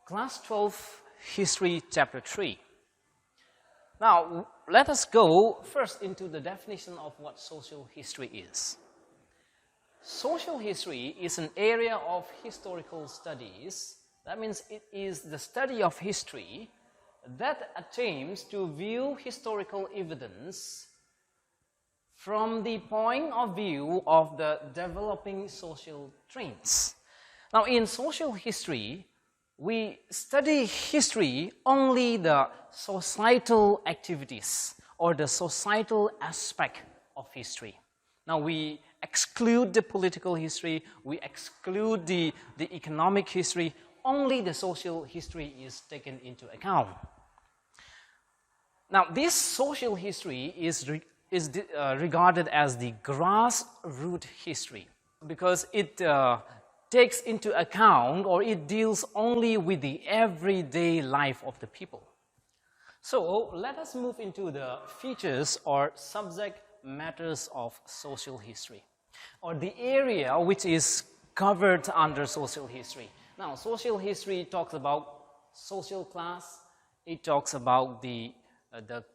Class 12 History Chapter 3. Now, let us go first into the definition of what social history is. Social history is an area of historical studies. That means it is the study of history that attempts to view historical evidence from the point of view of the developing social trends. Now, in social history, we study history only the societal activities or the societal aspect of history. Now, we exclude the political history, we exclude the economic history, only the social history is taken into account. Now, this social history is regarded as the grassroots history because it takes into account, or it deals only with the everyday life of the people. So let us move into the features or subject matters of social history, or the area which is covered under social history. Now, social history talks about social class, it talks about the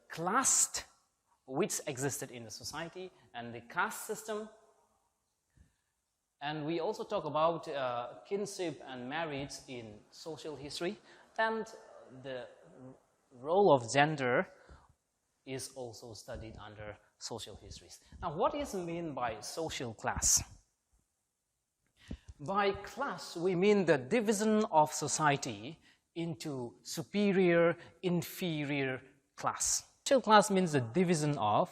class which existed in the society and the caste system. And we also talk about kinship and marriage in social history, and the role of gender is also studied under social histories. Now, what is meant by social class? By class, we mean the division of society into superior, inferior class. Social class means the division of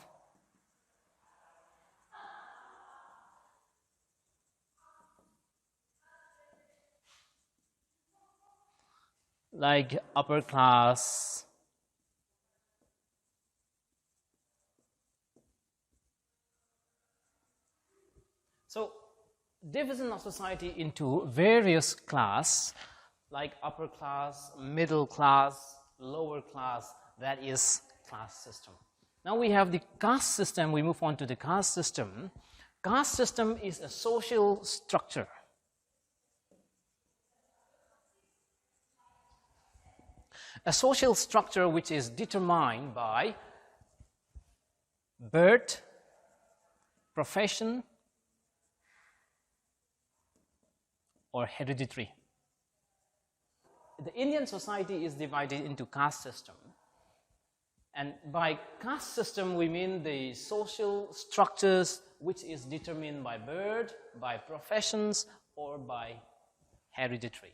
like upper class, so division of society into various class, like upper class, middle class, lower class, that is class system. Now we have the caste system. We move on to the caste system. Caste system is a social structure. A social structure which is determined by birth, profession, or hereditary. The Indian society is divided into caste system. And by caste system, we mean the social structures which is determined by birth, by professions, or by hereditary.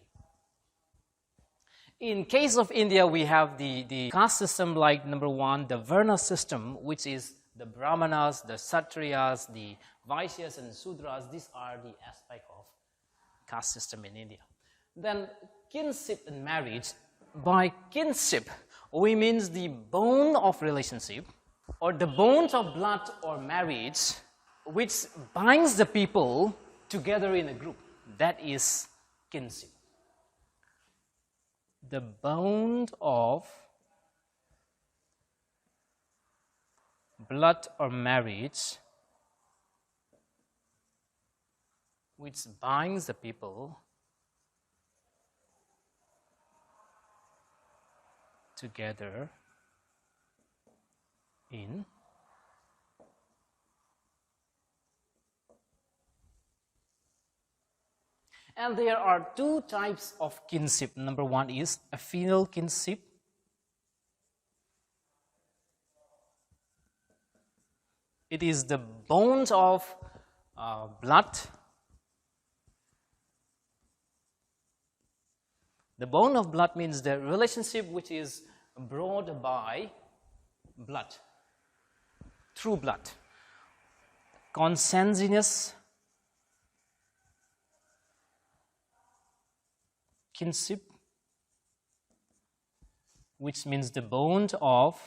In case of India, we have the caste system like number one, the Varna system, which is the Brahmanas, the Kshatriyas, the Vaishyas and Sudras. These are the aspect of caste system in India. Then kinship and marriage. By kinship, we means the bond of relationship or the bonds of blood or marriage which binds the people together in a group. That is kinship. The bond of blood or marriage which binds the people together in and there are two types of kinship. Number one is a filial kinship. It is the bond of blood. The bond of blood means the relationship which is brought by blood, through blood. Consanguineous kinship, which means the bond of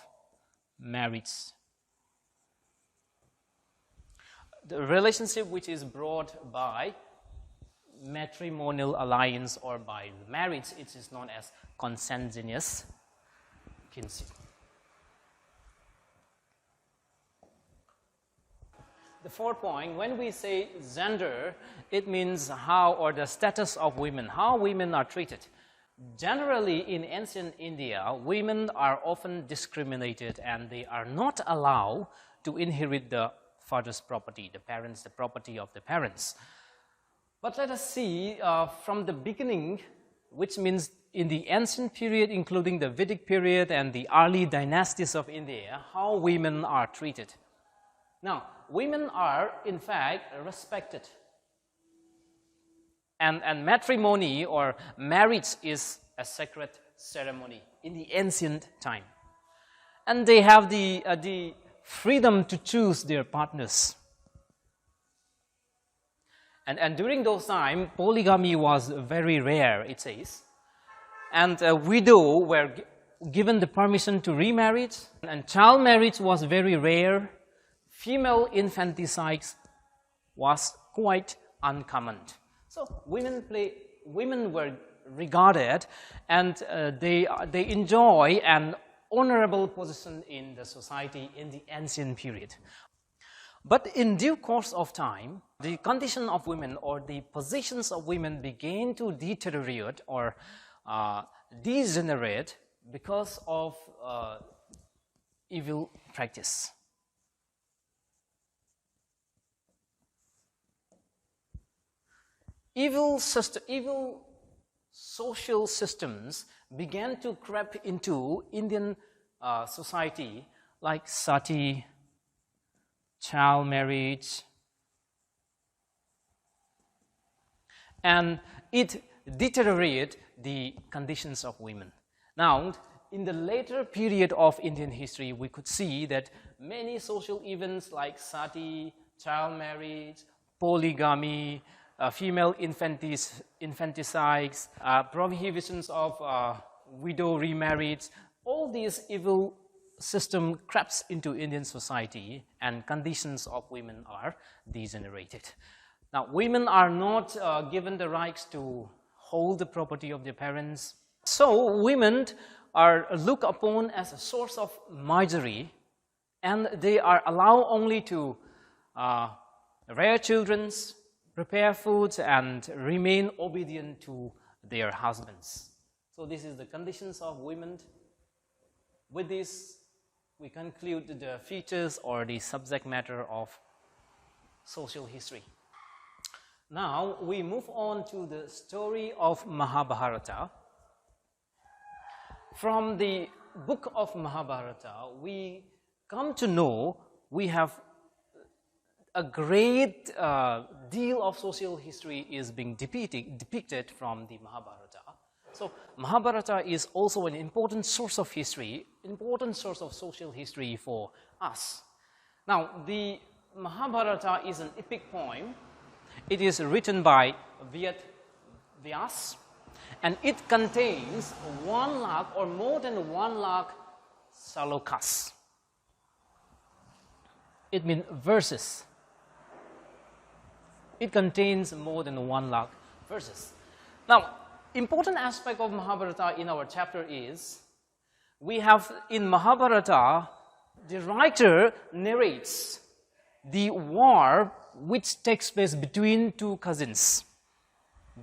marriage. The relationship which is brought by matrimonial alliance or by marriage, it is known as consanguineous kinship. The fourth point, when we say gender, it means how or the status of women, how women are treated. Generally, in ancient India, women are often discriminated and they are not allowed to inherit the father's property, the property of the parents. But let us see from the beginning, which means in the ancient period, including the Vedic period and the early dynasties of India, how women are treated. Now, women are, in fact, respected. And matrimony or marriage is a sacred ceremony in the ancient time. And they have the freedom to choose their partners. And during those times, polygamy was very rare, it says. And widows were given the permission to remarry, and child marriage was very rare. Female infanticide was quite uncommon. So women were regarded, and they enjoy an honorable position in the society in the ancient period. But in due course of time, the condition of women or the positions of women began to deteriorate or degenerate because of evil practice. Evil social systems began to creep into Indian society, like sati, child marriage, and it deteriorated the conditions of women. Now, in the later period of Indian history, we could see that many social events like sati, child marriage, polygamy, female infanticides, prohibitions of widow remarriage, all these evil system creeps into Indian society and conditions of women are degenerated. Now, women are not given the rights to hold the property of their parents. So, women are looked upon as a source of misery, and they are allowed only to rear children, prepare foods, and remain obedient to their husbands. So, this is the conditions of women. With this, we conclude the features or the subject matter of social history. Now, we move on to the story of Mahabharata. From the book of Mahabharata, we come to know we have a great deal of social history is being depicted from the Mahabharata. So, Mahabharata is also an important source of history, important source of social history for us. Now, the Mahabharata is an epic poem. It is written by Vyas, and it contains 1 lakh or more than 1 lakh salokas. It means verses. It contains more than 1 lakh verses. Now, important aspect of Mahabharata in our chapter is, we have in Mahabharata, the writer narrates the war which takes place between two cousins.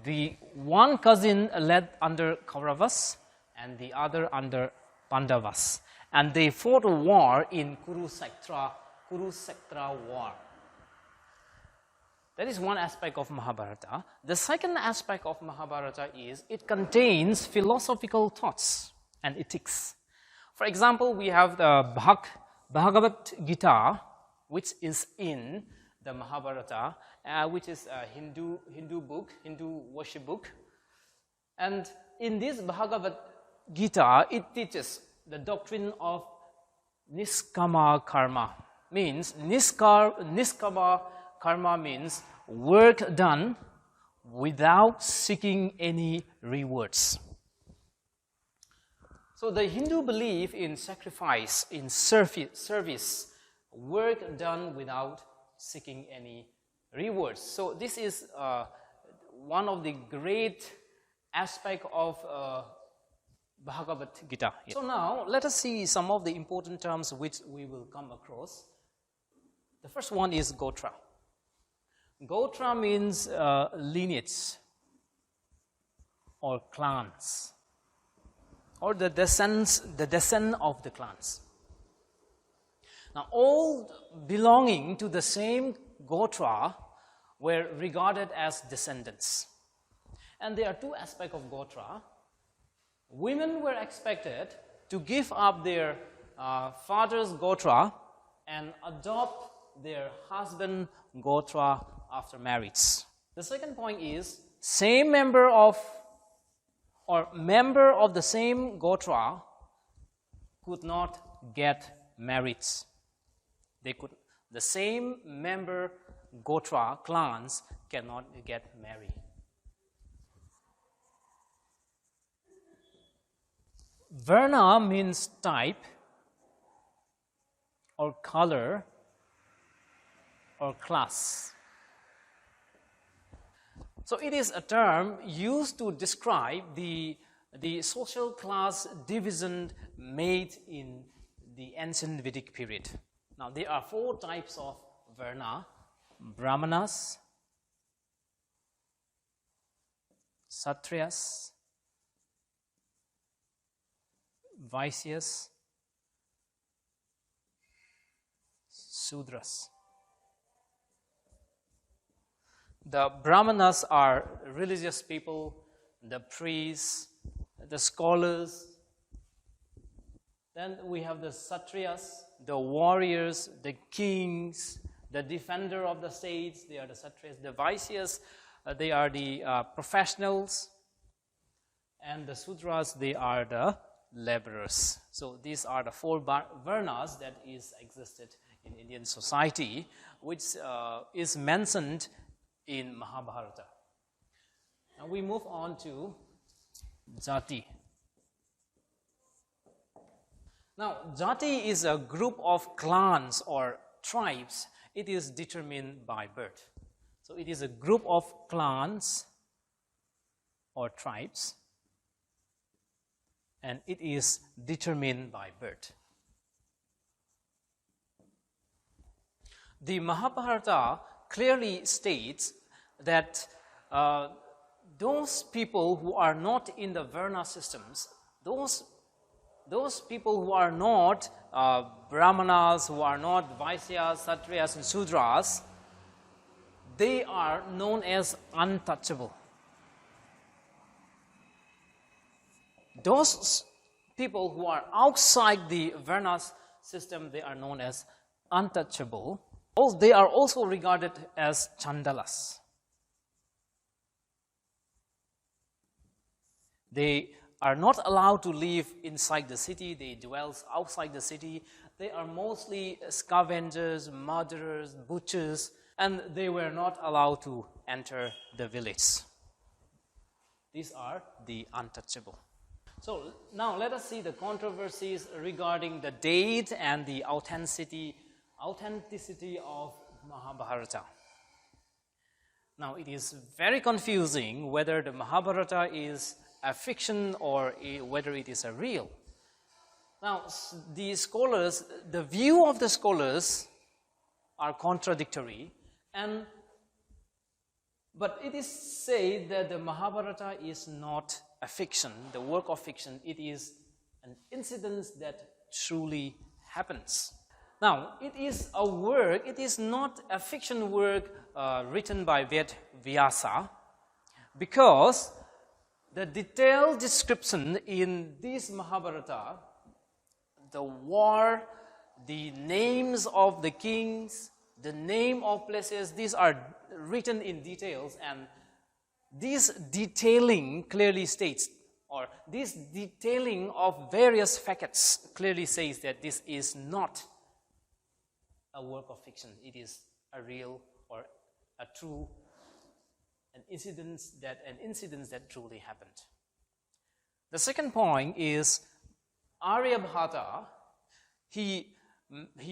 The one cousin led under Kauravas and the other under Pandavas. And they fought a war in Kurukshetra war. That is one aspect of Mahabharata. The second aspect of Mahabharata is it contains philosophical thoughts and ethics. For example, we have the Bhagavad Gita, which is in the Mahabharata, which is a Hindu book, Hindu worship book. And in this Bhagavad Gita, it teaches the doctrine of Niskama Karma. Means Niskama Karma means work done without seeking any rewards. So the Hindu belief in sacrifice, in service, work done without seeking any rewards. So this is one of the great aspects of Bhagavad Gita. So now let us see some of the important terms which we will come across. The first one is Gotra. Gotra means lineage or clans, or the descent of the clans. Now, all belonging to the same Gotra were regarded as descendants. And there are two aspects of Gotra. Women were expected to give up their father's Gotra and adopt their husband Gotra after marriage. The second point is, same member of the same Gotra could not get married. The same member Gotra clans cannot get married. Varna means type or color or class. So it is a term used to describe the social class division made in the ancient Vedic period. Now, there are 4 types of Varna: Brahmanas, Kshatriyas, Vaishyas, Sudras. The Brahmanas are religious people, the priests, the scholars. Then we have the Kshatriyas, the warriors, the kings, the defender of the states, they are the Kshatriyas. The Vaishyas, they are the professionals. And the Sudras, they are the laborers. So these are the 4 Varnas that existed in Indian society, which is mentioned in Mahabharata. Now we move on to Jati. Now, Jati is a group of clans or tribes. It is determined by birth. So it is a group of clans or tribes, and it is determined by birth. The Mahabharata clearly states that those people who are not in the Varna systems, those people who are not Brahmanas, who are not Vaishyas, Kshatriyas, and Sudras, they are known as untouchable. Those people who are outside the Varna system, they are known as untouchable. They are also regarded as Chandalas. They are not allowed to live inside the city. They dwell outside the city. They are mostly scavengers, murderers, butchers, and they were not allowed to enter the village. These are the untouchable. So now let us see the controversies regarding the date and the authenticity of Mahabharata. Now, it is very confusing whether the Mahabharata is a fiction or whether it is a real. Now, the view of the scholars are contradictory, but it is said that the Mahabharata is not a fiction, the work of fiction. It is an incident that truly happens. Now, it is a work, it is not a fiction work written by Ved Vyasa, because the detailed description in this Mahabharata, the war, the names of the kings, the name of places, these are written in details, and this detailing clearly states, or this detailing of various facts clearly says that this is not a work of fiction. It is a real or a true an incident that truly happened. The second point is Aryabhata. He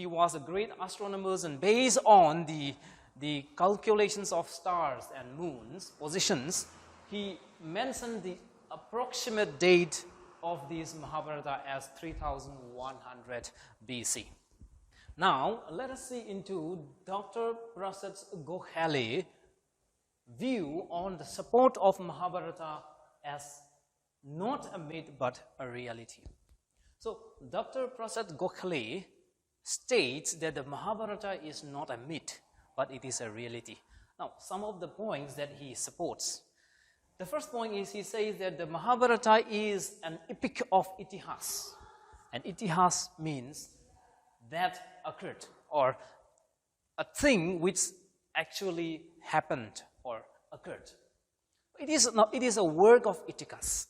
was a great astronomer, and based on the calculations of stars and moons positions, he mentioned the approximate date of this Mahabharata as 3100 BC. Now, let us see into Dr. Prasad Gokhale's view on the support of Mahabharata as not a myth but a reality. So, Dr. Prasad Gokhale states that the Mahabharata is not a myth but it is a reality. Now, some of the points that he supports. The first point is he says that the Mahabharata is an epic of itihas. And itihas means that occurred, or a thing which actually happened or occurred. It is a work of itihas.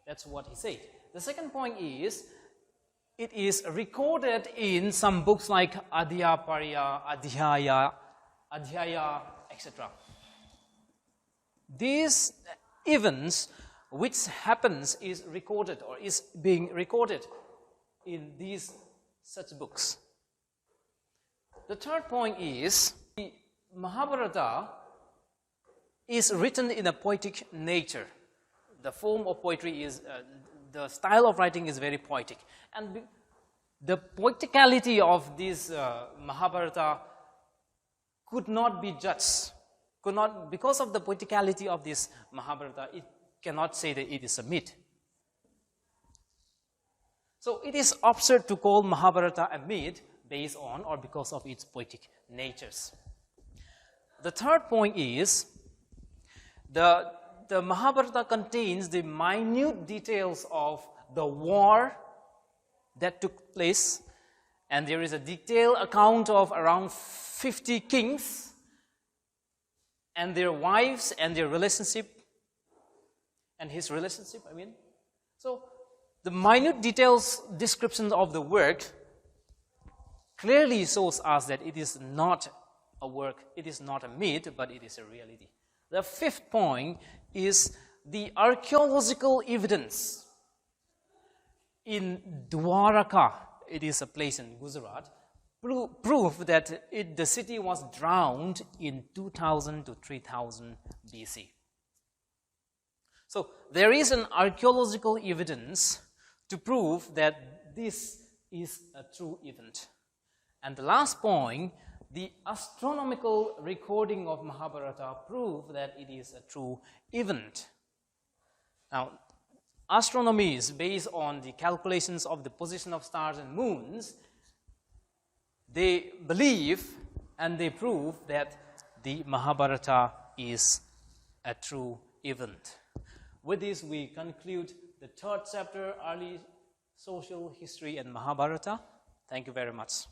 That's what he said. The second point is, it is recorded in some books like Adhyapariya, Adhyaya, etc. These events which happens is recorded or is being recorded in these such books. The third point is the Mahabharata is written in a poetic nature. The form of poetry is, the style of writing is very poetic. And the poeticality of this Mahabharata could not be judged. Because of the poeticality of this Mahabharata, it cannot say that it is a myth. So it is absurd to call Mahabharata a myth based on or because of its poetic natures. The third point is the Mahabharata contains the minute details of the war that took place, and there is a detailed account of around 50 kings and their wives and their relationship and his relationship, So the minute details descriptions of the work clearly shows us that it is not a work, it is not a myth, but it is a reality. The fifth point is the archaeological evidence in Dwaraka, it is a place in Gujarat, prove that the city was drowned in 2000 to 3000 BC. So there is an archaeological evidence to prove that this is a true event. And the last point, the astronomical recording of Mahabharata prove that it is a true event. Now, astronomy is based on the calculations of the position of stars and moons. They believe and they prove that the Mahabharata is a true event. With this, we conclude the third chapter, Early Social History and Mahabharata. Thank you very much.